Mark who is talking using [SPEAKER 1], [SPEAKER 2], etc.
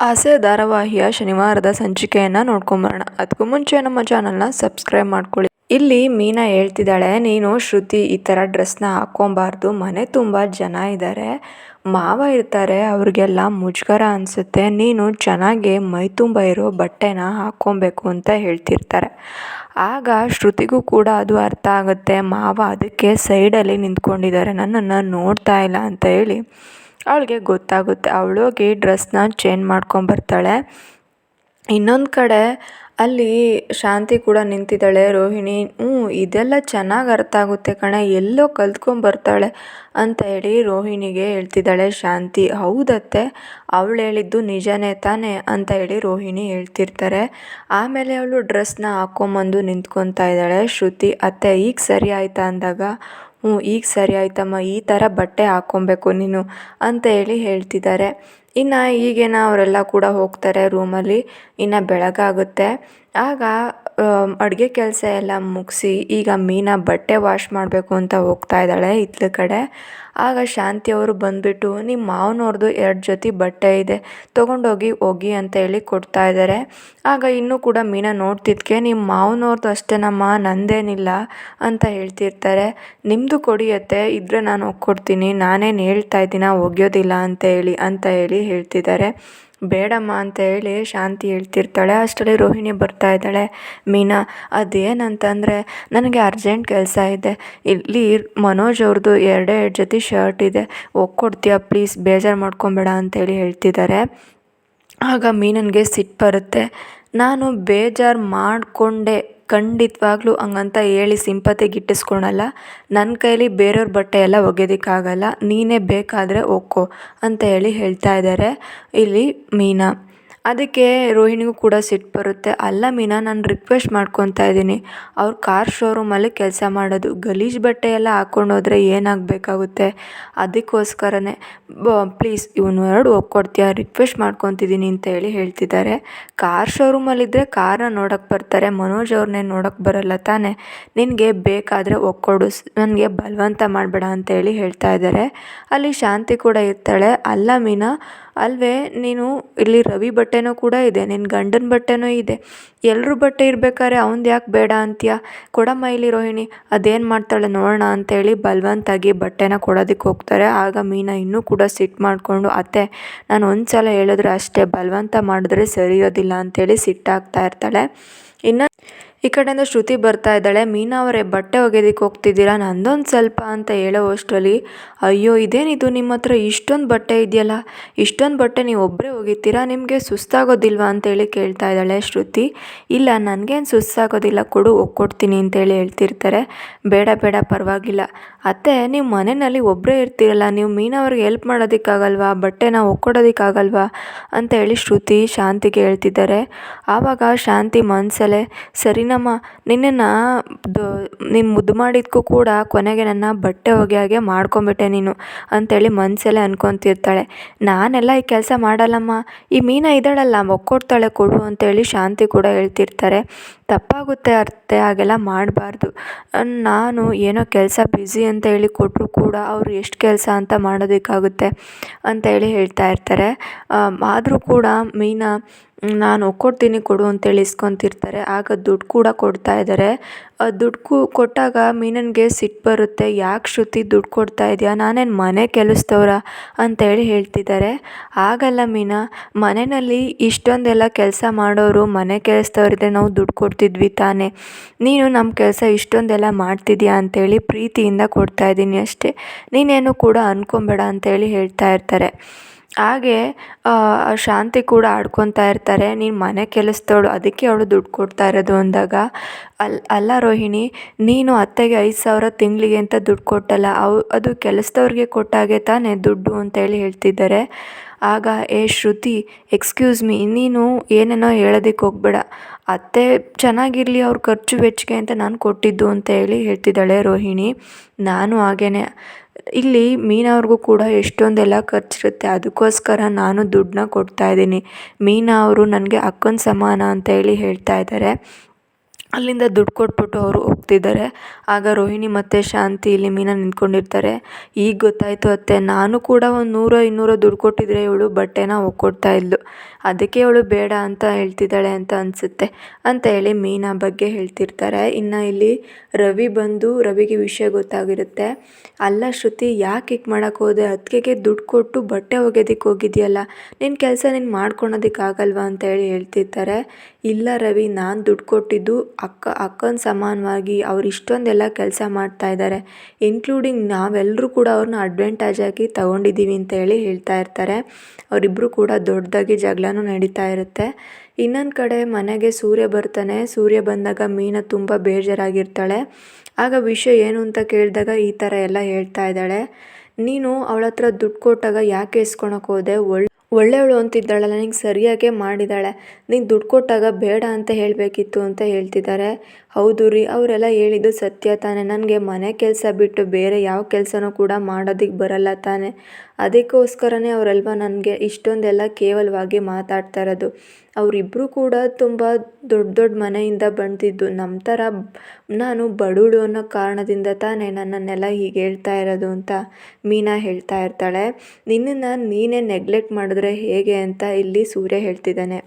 [SPEAKER 1] ಆಸೆ ಧಾರಾವಾಹಿಯ ಶನಿವಾರದ ಸಂಚಿಕೆಯನ್ನು ನೋಡ್ಕೊಂಬರೋಣ. ಅದಕ್ಕೂ ಮುಂಚೆ ನಮ್ಮ ಚಾನಲ್ನ ಸಬ್ಸ್ಕ್ರೈಬ್ ಮಾಡ್ಕೊಳ್ಳಿ. ಇಲ್ಲಿ ಮೀನಾ ಹೇಳ್ತಿದ್ದಾಳೆ, ನೀನು ಶ್ರುತಿ ಈ ಥರ ಡ್ರೆಸ್ನ ಹಾಕ್ಕೊಬಾರ್ದು, ಮನೆ ತುಂಬ ಜನ ಇದ್ದಾರೆ, ಮಾವ ಇರ್ತಾರೆ, ಅವ್ರಿಗೆಲ್ಲ ಮುಜುಗರ ಅನಿಸುತ್ತೆ, ನೀನು ಚೆನ್ನಾಗಿ ಮೈ ತುಂಬ ಇರೋ ಬಟ್ಟೆನ ಹಾಕ್ಕೊಬೇಕು ಅಂತ ಹೇಳ್ತಿರ್ತಾರೆ. ಆಗ ಶ್ರುತಿಗೂ ಕೂಡ ಅದು ಅರ್ಥ ಆಗುತ್ತೆ, ಮಾವ ಅದಕ್ಕೆ ಸೈಡಲ್ಲಿ ನಿಂತ್ಕೊಂಡಿದ್ದಾರೆ, ನನ್ನನ್ನು ನೋಡ್ತಾ ಇಲ್ಲ ಅಂತ ಹೇಳಿ ಅವಳಿಗೆ ಗೊತ್ತಾಗುತ್ತೆ. ಅವಳೋಗಿ ಡ್ರೆಸ್ನ ಚೇಂಜ್ ಮಾಡ್ಕೊಂಬರ್ತಾಳೆ. ಇನ್ನೊಂದು ಕಡೆ ಅಲ್ಲಿ ಶಾಂತಿ ಕೂಡ ನಿಂತಿದ್ದಾಳೆ. ರೋಹಿಣಿ ಇದೆಲ್ಲ ಚೆನ್ನಾಗಿ ಅರ್ಥ ಆಗುತ್ತೆ ಕಣೆ, ಎಲ್ಲೋ ಕಲ್ತ್ಕೊಂಬರ್ತಾಳೆ ಅಂತ ಹೇಳಿ ರೋಹಿಣಿಗೆ ಹೇಳ್ತಿದ್ದಾಳೆ ಶಾಂತಿ. ಹೌದತ್ತೆ, ಅವಳು ಹೇಳಿದ್ದು ನಿಜನೇ ತಾನೇ ಅಂತ ಹೇಳಿ ರೋಹಿಣಿ ಹೇಳ್ತಿರ್ತಾರೆ. ಆಮೇಲೆ ಅವಳು ಡ್ರೆಸ್ನ ಹಾಕ್ಕೊಂಬಂದು ನಿಂತ್ಕೊತಾ ಇದ್ದಾಳೆ. ಶ್ರುತಿ, ಅತ್ತೆ ಈಗ ಸರಿ ಆಯ್ತಾ ಅಂದಾಗ, ಈಗ ಸರಿ ಆಯ್ತಮ್ಮ, ಈ ಥರ ಬಟ್ಟೆ ಹಾಕ್ಕೊಬೇಕು ನೀನು ಅಂತ ಹೇಳಿ ಹೇಳ್ತಿದ್ದಾರೆ. ಇನ್ನು ಈಗೇನ ಅವರೆಲ್ಲ ಕೂಡ ಹೋಗ್ತಾರೆ ರೂಮಲ್ಲಿ. ಇನ್ನು ಬೆಳಗಾಗುತ್ತೆ. ಆಗ ಅಡುಗೆ ಕೆಲಸ ಎಲ್ಲ ಮುಗಿಸಿ ಈಗ ಮೀನಾ ಬಟ್ಟೆ ವಾಶ್ ಮಾಡಬೇಕು ಅಂತ ಹೋಗ್ತಾ ಇದ್ದಾಳೆ ಇತ್ಲ ಕಡೆ. ಆಗ ಶಾಂತಿಯವರು ಬಂದುಬಿಟ್ಟು, ನಿಮ್ಮ ಮಾವನವ್ರದ್ದು 2 ಜೊತೆ ಬಟ್ಟೆ ಇದೆ, ತೊಗೊಂಡೋಗಿ ಒಗಿ ಅಂತ ಹೇಳಿ ಕೊಡ್ತಾ ಇದ್ದಾರೆ. ಆಗ ಇನ್ನೂ ಕೂಡ ಮೀನಾ ನೋಡ್ತಿದ್ಕೆ, ನಿಮ್ಮ ಮಾವನವ್ರದ್ದು ಅಷ್ಟೇನಮ್ಮ, ನಂದೇನಿಲ್ಲ ಅಂತ ಹೇಳ್ತಿರ್ತಾರೆ. ನಿಮ್ಮದು ಕೊಡಿಯತ್ತೆ, ಇದ್ದರೆ ನಾನು ಒಗ್ಕೊಡ್ತೀನಿ, ನಾನೇನು ಹೇಳ್ತಾ ಇದ್ದೀನ ಒಗೆಯೋದಿಲ್ಲ ಅಂತ ಹೇಳಿ ಹೇಳ್ತಿದ್ದಾರೆ. ಬೇಡಮ್ಮ ಅಂತ ಹೇಳಿ ಶಾಂತಿ ಹೇಳ್ತಿರ್ತಾಳೆ. ಅಷ್ಟರಲ್ಲಿ ರೋಹಿಣಿ ಬರ್ತಾ ಇದ್ದಾಳೆ. ಮೀನಾ, ಅದೇನಂತಂದರೆ ನನಗೆ ಅರ್ಜೆಂಟ್ ಕೆಲಸ ಇದೆ, ಇಲ್ಲಿ ಮನೋಜ್ ಅವ್ರದ್ದು 2 ಜೊತೆ ಶರ್ಟ್ ಇದೆ, ಒಗ್ಕೊಡ್ತೀಯಾ ಪ್ಲೀಸ್, ಬೇಜಾರು ಮಾಡ್ಕೊಬೇಡ ಅಂತೇಳಿ ಹೇಳ್ತಿದ್ದಾರೆ. ಆಗ ಮೀನನ್ಗೆ ಸಿಟ್ಟು ಬರುತ್ತೆ. ನಾನು ಬೇಜಾರು ಮಾಡಿಕೊಂಡೆ, ಖಂಡಿತವಾಗ್ಲೂ ಹಂಗಂತ ಹೇಳಿ ಸಿಂಪತಿ ಗಿಟ್ಟಿಸ್ಕೊಳಲ್ಲ, ನನ್ನ ಕೈಲಿ ಬೇರೆಯವ್ರ ಬಟ್ಟೆ ಎಲ್ಲ ಒಗೆಯೋದಕ್ಕಾಗಲ್ಲ, ನೀನೇ ಬೇಕಾದರೆ ಒಕ್ಕೋ ಅಂತ ಹೇಳಿ ಹೇಳ್ತಾ ಇದ್ದಾರೆ ಇಲ್ಲಿ ಮೀನಾ. ಅದಕ್ಕೆ ರೋಹಿಣಿಗೂ ಕೂಡ ಸಿಟ್ಟು ಬರುತ್ತೆ. ಅಲ್ಲ ಮೀನಾ, ನಾನು ರಿಕ್ವೆಸ್ಟ್ ಮಾಡ್ಕೊತಾ ಇದ್ದೀನಿ, ಅವ್ರು ಕಾರ್ ಶೋರೂಮಲ್ಲಿ ಕೆಲಸ ಮಾಡೋದು, ಗಲೀಜು ಬಟ್ಟೆ ಎಲ್ಲ ಹಾಕ್ಕೊಂಡೋದ್ರೆ ಏನಾಗಬೇಕಾಗುತ್ತೆ, ಅದಕ್ಕೋಸ್ಕರನೇ ಪ್ಲೀಸ್ ಇವನು 2 ಒಗ್ಕೊಡ್ತೀಯಾ, ರಿಕ್ವೆಸ್ಟ್ ಮಾಡ್ಕೊತಿದ್ದೀನಿ ಅಂತ ಹೇಳಿ ಹೇಳ್ತಿದ್ದಾರೆ. ಕಾರ್ ಶೋರೂಮಲ್ಲಿದ್ದರೆ ಕಾರ್ನ ನೋಡೋಕ್ಕೆ ಬರ್ತಾರೆ, ಮನೋಜ್ ಅವ್ರನ್ನೇನು ನೋಡೋಕ್ಕೆ ಬರಲ್ಲ ತಾನೇ, ನಿನಗೆ ಬೇಕಾದರೆ ಒಗ್ಕೊಡು, ನನಗೆ ಬಲವಂತ ಮಾಡಬೇಡ ಅಂತೇಳಿ ಹೇಳ್ತಾ ಇದ್ದಾರೆ. ಅಲ್ಲಿ ಶಾಂತಿ ಕೂಡ ಇರ್ತಾಳೆ. ಅಲ್ಲ ಮೀನಾ, ಅಲ್ವೇ ನೀನು, ಇಲ್ಲಿ ರವಿ ಬಟ್ಟೆನೂ ಕೂಡ ಇದೆ, ನಿನ್ನ ಗಂಡನ ಬಟ್ಟೆನೂ ಇದೆ, ಎಲ್ಲರೂ ಬಟ್ಟೆ ಇರಬೇಕಾದ್ರೆ ಅವ್ನು ಯಾಕೆ ಬೇಡ ಅಂತೀಯ, ಕೊಡಮ್ಮ ಇಲ್ಲಿ ರೋಹಿಣಿ, ಅದೇನು ಮಾಡ್ತಾಳೆ ನೋಡೋಣ ಅಂತೇಳಿ ಬಲವಂತಾಗಿ ಬಟ್ಟೆನ ಕೊಡೋದಕ್ಕೆ ಹೋಗ್ತಾರೆ. ಆಗ ಮೀನಾ ಇನ್ನೂ ಕೂಡ ಸಿಟ್ಟು ಮಾಡಿಕೊಂಡು, ಅತ್ತೆ ನಾನು ಒಂದು ಸಲ ಹೇಳಿದ್ರೆ ಅಷ್ಟೇ, ಬಲವಂತ ಮಾಡಿದ್ರೆ ಸರಿ ಇರೋದಿಲ್ಲ ಅಂಥೇಳಿ ಸಿಟ್ಟಾಗ್ತಾ ಇರ್ತಾಳೆ. ಇನ್ನು ಈ ಕಡೆಯಿಂದ ಶ್ರುತಿ ಬರ್ತಾ ಇದ್ದಾಳೆ. ಮೀನಾ ಅವರೇ, ಬಟ್ಟೆ ಒಗೆಯೋದಕ್ಕೆ ಹೋಗ್ತಿದ್ದೀರಾ, ನಂದೊಂದು ಸ್ವಲ್ಪ ಅಂತ ಹೇಳೋ ಅಷ್ಟರಲ್ಲಿ, ಅಯ್ಯೋ ಇದೇನಿದು ನಿಮ್ಮ ಹತ್ರ ಇಷ್ಟೊಂದು ಬಟ್ಟೆ ಇದೆಯಲ್ಲ, ಇಷ್ಟೊಂದು ಬಟ್ಟೆ ನೀವು ಒಬ್ಬರೇ ಒಗಿತೀರಾ, ನಿಮಗೆ ಸುಸ್ತಾಗೋದಿಲ್ವಾ ಅಂತೇಳಿ ಕೇಳ್ತಾ ಇದ್ದಾಳೆ ಶ್ರುತಿ. ಇಲ್ಲ ನನಗೇನು ಸುಸ್ತಾಗೋದಿಲ್ಲ, ಕೊಡು ಒಗ್ಕೊಡ್ತೀನಿ ಅಂತೇಳಿ ಹೇಳ್ತಿರ್ತಾರೆ. ಬೇಡ ಬೇಡ ಪರವಾಗಿಲ್ಲ ಅತ್ತೆ, ನೀವು ಮನೆಯಲ್ಲಿ ಒಬ್ಬರೇ ಇರ್ತೀರಲ್ಲ, ನೀವು ಮೀನಾ ಅವ್ರಿಗೆ ಹೆಲ್ಪ್ ಮಾಡೋದಕ್ಕಾಗಲ್ವಾ, ಬಟ್ಟೆನ ಒಗ್ಕೊಡೋದಕ್ಕಾಗಲ್ವಾ ಅಂತ ಹೇಳಿ ಶ್ರುತಿ ಶಾಂತಿಗೆ ಹೇಳ್ತಿದ್ದಾರೆ. ಆವಾಗ ಶಾಂತಿ ಮನಸ್ಸಲ್ಲೇ, ಸರಿನಮ್ಮ, ನಿನ್ನನ್ನು ನೀನು ಮುದ್ದು ಮಾಡಿದ್ದಕ್ಕೂ ಕೂಡ ಕೊನೆಗೆ ನನ್ನ ಬಟ್ಟೆ ಒಗೆಯಾಗೆ ಮಾಡ್ಕೊಂಬಿಟ್ಟೆ ನೀನು ಅಂಥೇಳಿ ಮನಸ್ಸಲ್ಲೇ ಅನ್ಕೊತಿರ್ತಾಳೆ. ನಾನೆಲ್ಲ ಈ ಕೆಲಸ ಮಾಡಲ್ಲಮ್ಮ, ಈ ಮೀನಾ ಇದ್ದಾಳಲ್ಲ ಒಗ್ಕೊಡ್ತಾಳೆ, ಕೊಡು ಅಂತೇಳಿ ಶಾಂತಿ ಕೂಡ ಹೇಳ್ತಿರ್ತಾರೆ. ತಪ್ಪಾಗುತ್ತೆ ಅತ್ತೆ, ಹಾಗೆಲ್ಲ ಮಾಡಬಾರ್ದು, ನಾನು ಏನೋ ಕೆಲಸ ಬ್ಯುಸಿ ಅಂತ ಹೇಳಿ ಕೊಟ್ಟರು ಕೂಡ ಅವರು ಎಷ್ಟು ಕೆಲಸ ಅಂತ ಮಾಡೋದಕ್ಕಾಗುತ್ತೆ ಅಂತ ಹೇಳಿ ಹೇಳ್ತಾ ಇರ್ತಾರೆ. ಆದರೂ ಕೂಡ ಮೀನಾ, ನಾನು ಒಗ್ಕೊಡ್ತೀನಿ ಕೊಡು ಅಂತೇಳಿ ಇಸ್ಕೊತಿರ್ತಾರೆ. ಆಗ ದುಡ್ಡು ಕೂಡ ಕೊಡ್ತಾ ಇದ್ದಾರೆ. ದುಡ್ಡು ಕೊಟ್ಟಾಗ ಮೀನನ್ಗೆ ಸಿಟ್ಟು ಬರುತ್ತೆ. ಯಾಕೆ ಶ್ರುತಿ ದುಡ್ಡು ಕೊಡ್ತಾ ಇದೆಯಾ, ನಾನೇನು ಮನೆ ಕೆಲಸದವ್ರ ಅಂತೇಳಿ ಹೇಳ್ತಿದ್ದಾರೆ. ಆಗಲ್ಲ ಮೀನಾ, ಮನೆಯಲ್ಲಿ ಇಷ್ಟೊಂದೆಲ್ಲ ಕೆಲಸ ಮಾಡೋರು ಮನೆ ಕೆಲಸದವ್ರಿದ್ರೆ ನಾವು ದುಡ್ಡು ಕೊಡ್ತಿದ್ವಿ ತಾನೇ, ನೀನು ನಮ್ಮ ಕೆಲಸ ಇಷ್ಟೊಂದೆಲ್ಲ ಮಾಡ್ತಿದ್ಯಾ ಅಂತೇಳಿ ಪ್ರೀತಿಯಿಂದ ಕೊಡ್ತಾ ಇದ್ದೀನಿ ಅಷ್ಟೇ, ನೀನೇನು ಕೂಡ ಅನ್ಕೊಬೇಡ ಅಂತೇಳಿ ಹೇಳ್ತಾ ಇರ್ತಾರೆ. ಹಾಗೆ ಶಾಂತಿ ಕೂಡ ಆಡ್ಕೊತಾ ಇರ್ತಾರೆ. ನೀನು ಮನೆ ಕೆಲಸದವಳು, ಅದಕ್ಕೆ ಅವಳು ದುಡ್ಡು ಕೊಡ್ತಾ ಇರೋದು ಅಂದಾಗ, ಅಲ್ಲ ರೋಹಿಣಿ, ನೀನು ಅತ್ತೆಗೆ 5,000 ತಿಂಗಳಿಗೆ ಅಂತ ದುಡ್ಡು ಕೊಟ್ಟಲ್ಲ, ಅದು ಕೆಲಸದವ್ರಿಗೆ ಕೊಟ್ಟಾಗೆ ತಾನೇ ದುಡ್ಡು ಅಂತೇಳಿ ಹೇಳ್ತಿದ್ದಾರೆ. ಆಗ ಶ್ರುತಿ, ಎಕ್ಸ್ಕ್ಯೂಸ್ ಮೀ, ನೀನು ಏನೇನೋ ಹೇಳೋದಕ್ಕೆ ಹೋಗಬೇಡ, ಅತ್ತೆ ಚೆನ್ನಾಗಿರಲಿ, ಅವ್ರ ಖರ್ಚು ವೆಚ್ಚಿಗೆ ಅಂತ ನಾನು ಕೊಟ್ಟಿದ್ದು ಅಂತ ಹೇಳಿ ಹೇಳ್ತಿದ್ದಾಳೆ ರೋಹಿಣಿ. ನಾನು ಹಾಗೇನೆ, ಇಲ್ಲಿ ಮೀನಾ ಅವ್ರಿಗೂ ಕೂಡ ಎಷ್ಟೊಂದೆಲ್ಲ ಖರ್ಚಿರುತ್ತೆ, ಅದಕ್ಕೋಸ್ಕರ ನಾನು ದುಡ್ಡನ್ನ ಕೊಡ್ತಾಯಿದ್ದೀನಿ, ಮೀನಾ ಅವರು ನನಗೆ ಅಕ್ಕನ ಸಮಾನ ಅಂತ ಹೇಳಿ ಹೇಳ್ತಾ ಇದ್ದಾರೆ. ಅಲ್ಲಿಂದ ದುಡ್ಡು ಕೊಟ್ಬಿಟ್ಟು ಅವರು ಹೋಗ್ತಿದ್ದಾರೆ. ಆಗ ರೋಹಿಣಿ ಮತ್ತು ಶಾಂತಿ ಇಲ್ಲಿ ಮೀನಾ ನಿಂತ್ಕೊಂಡಿರ್ತಾರೆ. ಈಗ ಗೊತ್ತಾಯಿತು ಅತ್ತೆ, ನಾನು ಕೂಡ ಒಂದು 100-200 ದುಡ್ಡು ಕೊಟ್ಟಿದ್ರೆ ಇವಳು ಬಟ್ಟೆನ ಒಕ್ಕೊಡ್ತಾ ಇದ್ಲು, ಅದಕ್ಕೆ ಅವಳು ಬೇಡ ಅಂತ ಹೇಳ್ತಿದ್ದಾಳೆ ಅಂತ ಅನಿಸುತ್ತೆ ಅಂತ ಹೇಳಿ ಮೀನಾ ಬಗ್ಗೆ ಹೇಳ್ತಿರ್ತಾರೆ. ಇನ್ನು ಇಲ್ಲಿ ರವಿಗೆ ವಿಷಯ ಗೊತ್ತಾಗಿರುತ್ತೆ. ಅಲ್ಲ ಶ್ರುತಿ, ಯಾಕೆ ಹೀಗೆ ಮಾಡೋಕ್ಕೆ ಹೋದೆ, ಅದಕ್ಕೆ ದುಡ್ಡು ಕೊಟ್ಟು ಬಟ್ಟೆ ಒಗೆಯೋದಕ್ಕೆ ಹೋಗಿದೆಯಲ್ಲ, ನಿನ್ನ ಕೆಲಸ ನೀನು ಮಾಡ್ಕೊಳೋದಕ್ಕಾಗಲ್ವಾ ಅಂತ ಹೇಳಿ ಹೇಳ್ತಿರ್ತಾರೆ. ಇಲ್ಲ ರವಿ, ನಾನು ದುಡ್ಡು ಕೊಟ್ಟಿದ್ದು ಅಕ್ಕನ ಸಮಾನವಾಗಿ ಅವ್ರು ಇಷ್ಟೊಂದೆಲ್ಲ ಕೆಲಸ ಮಾಡ್ತಾಯಿದ್ದಾರೆ, ಇನ್ಕ್ಲೂಡಿಂಗ್ ನಾವೆಲ್ಲರೂ ಕೂಡ ಅವ್ರನ್ನ ಅಡ್ವಾಂಟೇಜ್ ಆಗಿ ತಗೊಂಡಿದ್ದೀವಿ ಅಂತ ಹೇಳಿ ಹೇಳ್ತಾ ಇರ್ತಾರೆ. ಅವರಿಬ್ಬರು ಕೂಡ ದೊಡ್ಡದಾಗಿ ಜಗಳನೂ ನಡೀತಾ ಇರುತ್ತೆ. ಇನ್ನೊಂದು ಕಡೆ ಮನೆಗೆ ಸೂರ್ಯ ಬರ್ತಾನೆ. ಸೂರ್ಯ ಬಂದಾಗ ಮೀನಾ ತುಂಬ ಬೇಜಾರಾಗಿರ್ತಾಳೆ. ಆಗ ವಿಷಯ ಏನು ಅಂತ ಕೇಳಿದಾಗ ಈ ಥರ ಎಲ್ಲ ಹೇಳ್ತಾ ಇದ್ದಾಳೆ. ನೀನು ಅವಳ ಹತ್ರ ದುಡ್ಡು ಕೊಟ್ಟಾಗ ಯಾಕೆ ಇಸ್ಕೊಳಕ್ಕೆ ಹೋದೆ, ಒಳ್ಳೆಯವಳು ಅಂತಿದ್ದಾಳಲ್ಲ, ನಿಂಗೆ ಸರಿಯಾಗೇ ಮಾಡಿದ್ದಾಳೆ, ನೀನು ದುಡ್ಡು ಕೊಟ್ಟಾಗ ಬೇಡ ಅಂತ ಹೇಳಬೇಕಿತ್ತು ಅಂತ ಹೇಳ್ತಿದ್ದಾರೆ. ಹೌದು ರೀ, ಅವರೆಲ್ಲ ಹೇಳಿದ್ದು ಸತ್ಯ ತಾನೆ, ನನಗೆ ಮನೆ ಕೆಲಸ ಬಿಟ್ಟು ಬೇರೆ ಯಾವ ಕೆಲಸನೂ ಕೂಡ ಮಾಡೋದಕ್ಕೆ ಬರಲ್ಲ ತಾನೆ, ಅದಕ್ಕೋಸ್ಕರನೇ ಅವರಲ್ವ ನನಗೆ ಇಷ್ಟೊಂದೆಲ್ಲ ಕೇವಲವಾಗಿ ಮಾತಾಡ್ತಾ ಇರೋದು. ಅವರಿಬ್ಬರು ಕೂಡ ತುಂಬ ದೊಡ್ಡ ಮನೆಯಿಂದ ಬಂದಿದ್ದು, ನಮ್ಮ ಥರ ನಾನು ಬಡವಳು ಅನ್ನೋ ಕಾರಣದಿಂದ ತಾನೇ ನನ್ನನ್ನೆಲ್ಲ ಹೀಗೆ ಹೇಳ್ತಾ ಇರೋದು ಅಂತ ಮೀನಾ ಹೇಳ್ತಾ ಇರ್ತಾಳೆ. ನಿನ್ನನ್ನು ನೀನೇ ನೆಗ್ಲೆಕ್ಟ್ ಮಾಡಿದ್ರೆ ಹೇಗೆ ಅಂತ ಇಲ್ಲಿ ಸೂರ್ಯ ಹೇಳ್ತಿದ್ದಾನೆ.